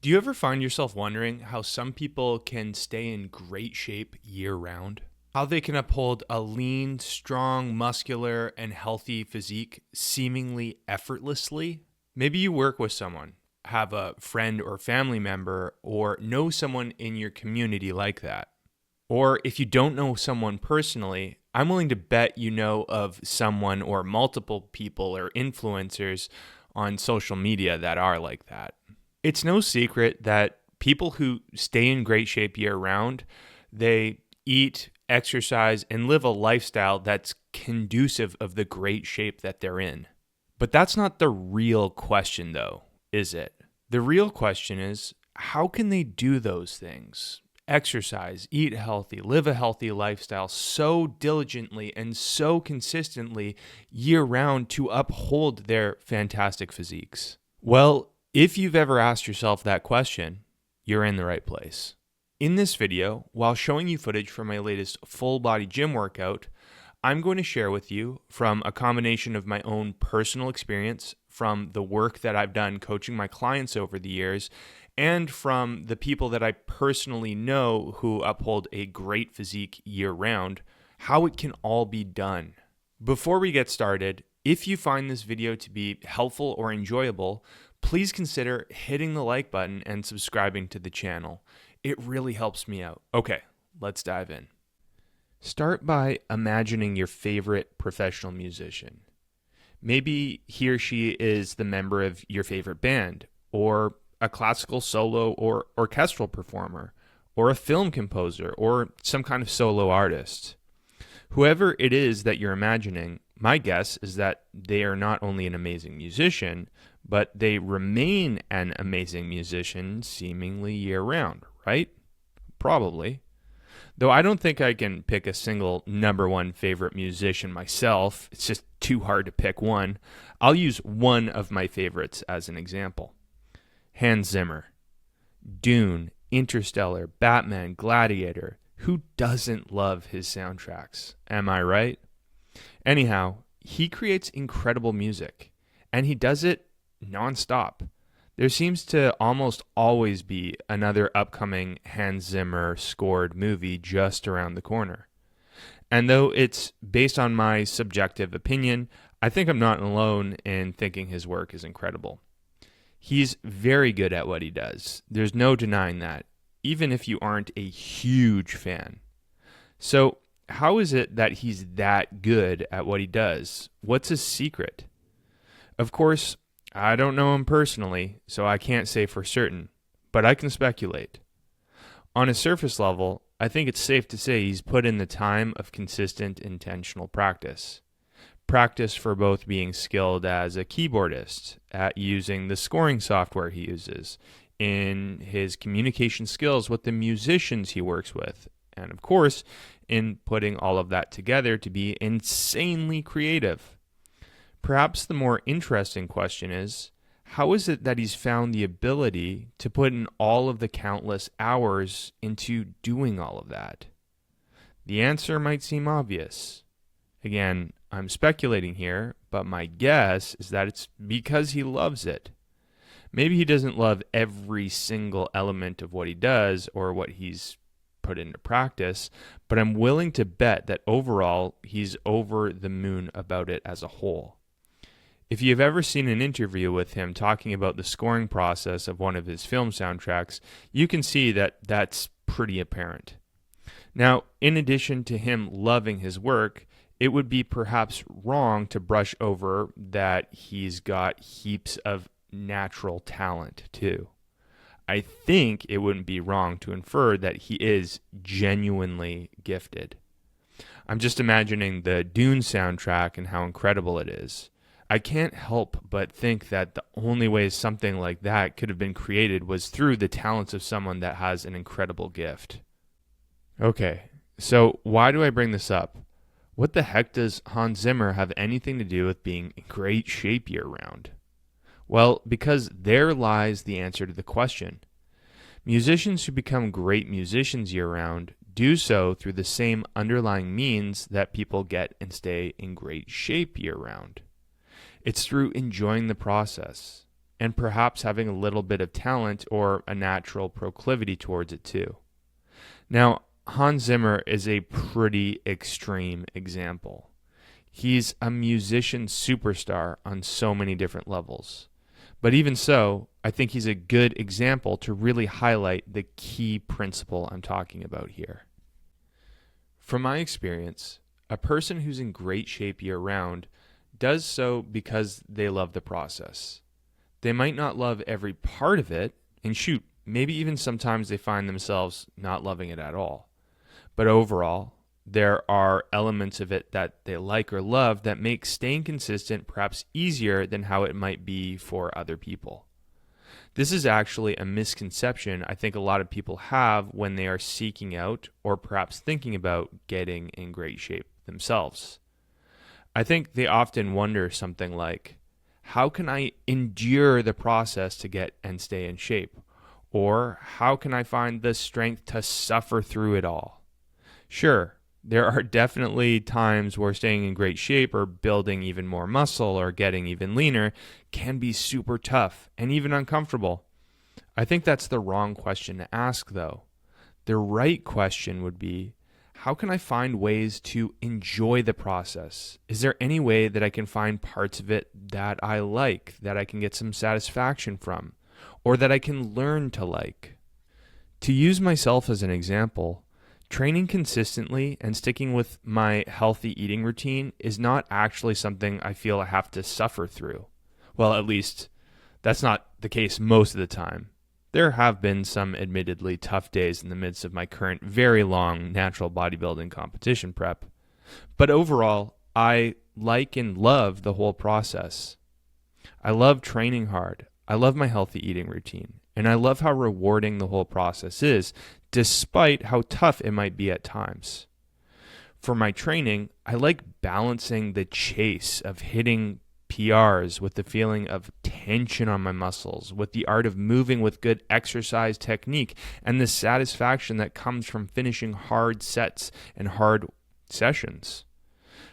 Do you ever find yourself wondering how some people can stay in great shape year round? How they can uphold a lean, strong, muscular, and healthy physique seemingly effortlessly? Maybe you work with someone, have a friend or family member, or know someone in your community like that. Or if you don't know someone personally, I'm willing to bet you know of someone or multiple people or influencers on social media that are like that. It's no secret that people who stay in great shape year round, they eat, exercise, and live a lifestyle that's conducive of the great shape that they're in. But that's not the real question though, is it? The real question is, how can they do those things? Exercise, eat healthy, live a healthy lifestyle so diligently and so consistently year round to uphold their fantastic physiques? Well, if you've ever asked yourself that question, you're in the right place. In this video, while showing you footage from my latest full body gym workout, I'm going to share with you from a combination of my own personal experience, from the work that I've done coaching my clients over the years, and from the people that I personally know who uphold a great physique year round, how it can all be done. Before we get started, if you find this video to be helpful or enjoyable, please consider hitting the like button and subscribing to the channel. It really helps me out. Okay, let's dive in. Start by imagining your favorite professional musician. Maybe he or she is the member of your favorite band, or a classical solo or orchestral performer, or a film composer, or some kind of solo artist. Whoever it is that you're imagining, my guess is that they are not only an amazing musician, but they remain an amazing musician seemingly year-round, right? Probably. Though I don't think I can pick a single number one favorite musician myself. It's just too hard to pick one. I'll use one of my favorites as an example. Hans Zimmer. Dune, Interstellar, Batman, Gladiator. Who doesn't love his soundtracks? Am I right? Anyhow, he creates incredible music, and he does it nonstop. There seems to almost always be another upcoming Hans Zimmer scored movie just around the corner. And though it's based on my subjective opinion, I think I'm not alone in thinking his work is incredible. He's very good at what he does. There's no denying that, even if you aren't a huge fan. So, how is it that he's that good at what he does? What's his secret? Of course, I don't know him personally, so I can't say for certain, but I can speculate. On a surface level, I think it's safe to say he's put in the time of consistent, intentional practice. Practice for both being skilled as a keyboardist, at using the scoring software he uses, in his communication skills with the musicians he works with, and of course, in putting all of that together to be insanely creative. Perhaps the more interesting question is, how is it that he's found the ability to put in all of the countless hours into doing all of that? The answer might seem obvious. Again, I'm speculating here, but my guess is that it's because he loves it. Maybe he doesn't love every single element of what he does or what he's put into practice, but I'm willing to bet that overall he's over the moon about it as a whole. If you've ever seen an interview with him talking about the scoring process of one of his film soundtracks, you can see that that's pretty apparent. Now, in addition to him loving his work, it would be perhaps wrong to brush over that he's got heaps of natural talent too. I think it wouldn't be wrong to infer that he is genuinely gifted. I'm just imagining the Dune soundtrack and how incredible it is. I can't help but think that the only way something like that could have been created was through the talents of someone that has an incredible gift. Okay, so why do I bring this up? What the heck does Hans Zimmer have anything to do with being in great shape year-round? Well, because there lies the answer to the question. Musicians who become great musicians year-round do so through the same underlying means that people get and stay in great shape year-round. It's through enjoying the process. and perhaps having a little bit of talent or a natural proclivity towards it too. Now, Hans Zimmer is a pretty extreme example. He's a musician superstar on so many different levels. But even so, I think he's a good example to really highlight the key principle I'm talking about here. From my experience, a person who's in great shape year-round does so because they love the process. They might not love every part of it, and shoot, maybe even sometimes they find themselves not loving it at all. But overall, there are elements of it that they like or love that make staying consistent perhaps easier than how it might be for other people. This is actually a misconception I think a lot of people have when they are seeking out or perhaps thinking about getting in great shape themselves. I think they often wonder something like, how can I endure the process to get and stay in shape? Or how can I find the strength to suffer through it all? Sure, there are definitely times where staying in great shape or building even more muscle or getting even leaner can be super tough and even uncomfortable. I think that's the wrong question to ask, though. The right question would be, how can I find ways to enjoy the process? Is there any way that I can find parts of it that I like, that I can get some satisfaction from, or that I can learn to like? To use myself as an example, training consistently and sticking with my healthy eating routine is not actually something I feel I have to suffer through. Well, at least that's not the case most of the time. There have been some admittedly tough days in the midst of my current very long natural bodybuilding competition prep. But overall, I like and love the whole process. I love training hard. I love my healthy eating routine. And I love how rewarding the whole process is, despite how tough it might be at times. For my training, I like balancing the chase of hitting PRs with the feeling of tension on my muscles, with the art of moving with good exercise technique, and the satisfaction that comes from finishing hard sets and hard sessions.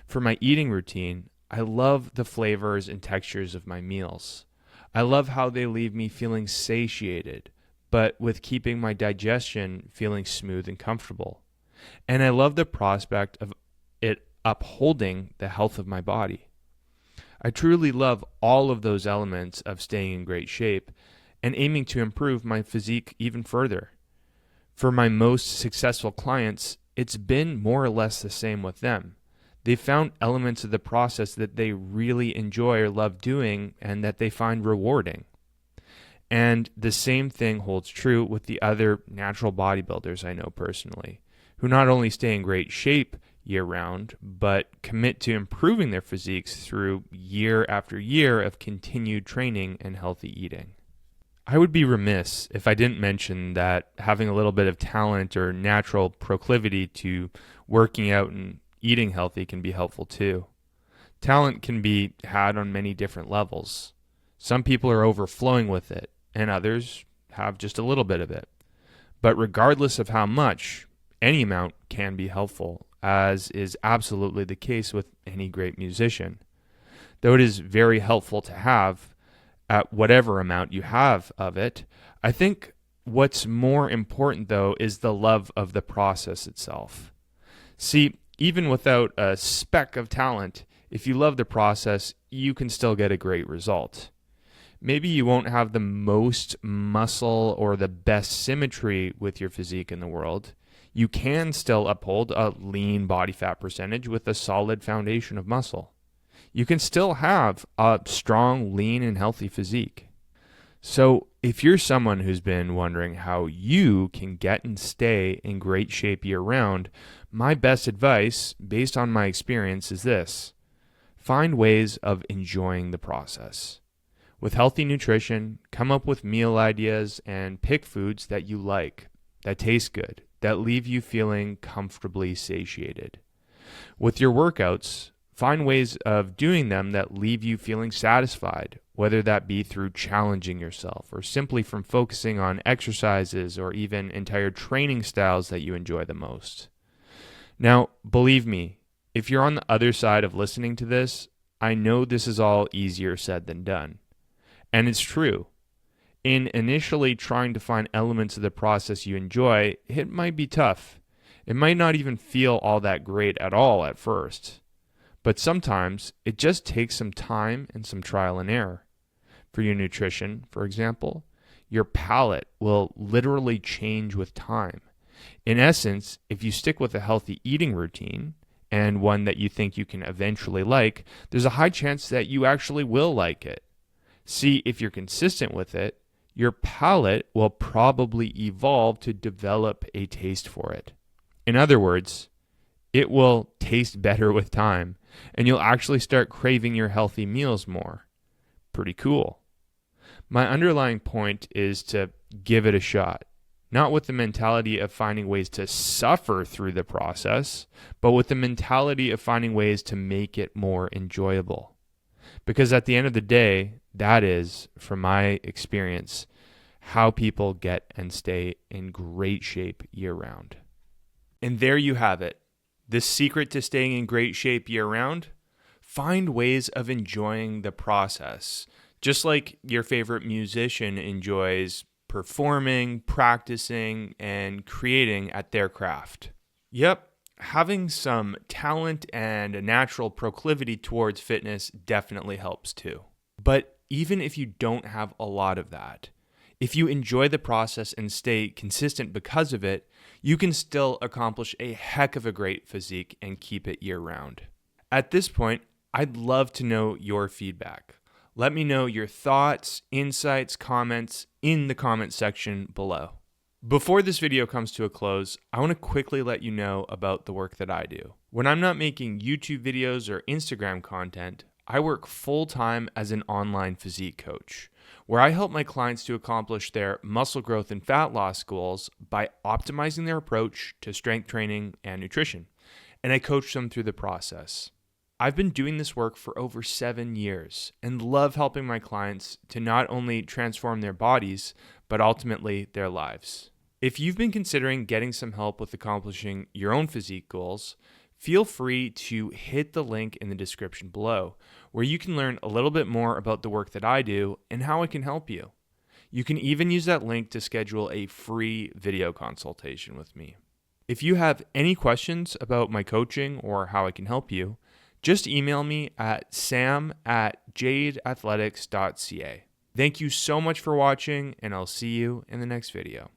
For my eating routine, I love the flavors and textures of my meals. I love how they leave me feeling satiated, but with keeping my digestion feeling smooth and comfortable. And I love the prospect of it upholding the health of my body. I truly love all of those elements of staying in great shape and aiming to improve my physique even further. For my most successful clients, it's been more or less the same with them. They found elements of the process that they really enjoy or love doing and that they find rewarding. And the same thing holds true with the other natural bodybuilders I know personally, who not only stay in great shape year-round, but commit to improving their physiques through year after year of continued training and healthy eating. I would be remiss if I didn't mention that having a little bit of talent or natural proclivity to working out and eating healthy can be helpful too. Talent can be had on many different levels. Some people are overflowing with it, and others have just a little bit of it. But regardless of how much, any amount can be helpful, as is absolutely the case with any great musician. Though it is very helpful to have, at whatever amount you have of it, I think what's more important, though, is the love of the process itself. See, even without a speck of talent, if you love the process, you can still get a great result. Maybe you won't have the most muscle or the best symmetry with your physique in the world. You can still uphold a lean body fat percentage with a solid foundation of muscle. You can still have a strong, lean, and healthy physique. So if you're someone who's been wondering how you can get and stay in great shape year-round, my best advice, based on my experience, is this. Find ways of enjoying the process. With healthy nutrition, come up with meal ideas and pick foods that you like, that taste good, that leave you feeling comfortably satiated. With your workouts, find ways of doing them that leave you feeling satisfied, whether that be through challenging yourself or simply from focusing on exercises or even entire training styles that you enjoy the most. Now, believe me, if you're on the other side of listening to this, I know this is all easier said than done. And it's true. In initially trying to find elements of the process you enjoy, it might be tough. It might not even feel all that great at all at first. But sometimes it just takes some time and some trial and error. For your nutrition, for example, your palate will literally change with time. In essence, if you stick with a healthy eating routine, and one that you think you can eventually like, there's a high chance that you actually will like it. See, if you're consistent with it, your palate will probably evolve to develop a taste for it. In other words, it will taste better with time, and you'll actually start craving your healthy meals more. Pretty cool. My underlying point is to give it a shot, not with the mentality of finding ways to suffer through the process, but with the mentality of finding ways to make it more enjoyable. Because at the end of the day, that is, from my experience, how people get and stay in great shape year-round. And there you have it. The secret to staying in great shape year-round? Find ways of enjoying the process. Just like your favorite musician enjoys performing, practicing, and creating at their craft. Yep. Having some talent and a natural proclivity towards fitness definitely helps too. But even if you don't have a lot of that, if you enjoy the process and stay consistent because of it, you can still accomplish a heck of a great physique and keep it year-round. At this point, I'd love to know your feedback. Let me know your thoughts, insights, comments in the comment section below. Before this video comes to a close, I want to quickly let you know about the work that I do. When I'm not making YouTube videos or Instagram content, I work full-time as an online physique coach, where I help my clients to accomplish their muscle growth and fat loss goals by optimizing their approach to strength training and nutrition, and I coach them through the process. I've been doing this work for over 7 years and love helping my clients to not only transform their bodies, but ultimately their lives. If you've been considering getting some help with accomplishing your own physique goals, feel free to hit the link in the description below, where you can learn a little bit more about the work that I do and how I can help you. You can even use that link to schedule a free video consultation with me. If you have any questions about my coaching or how I can help you, just email me at sam@jadeathletics.ca. Thank you so much for watching, and I'll see you in the next video.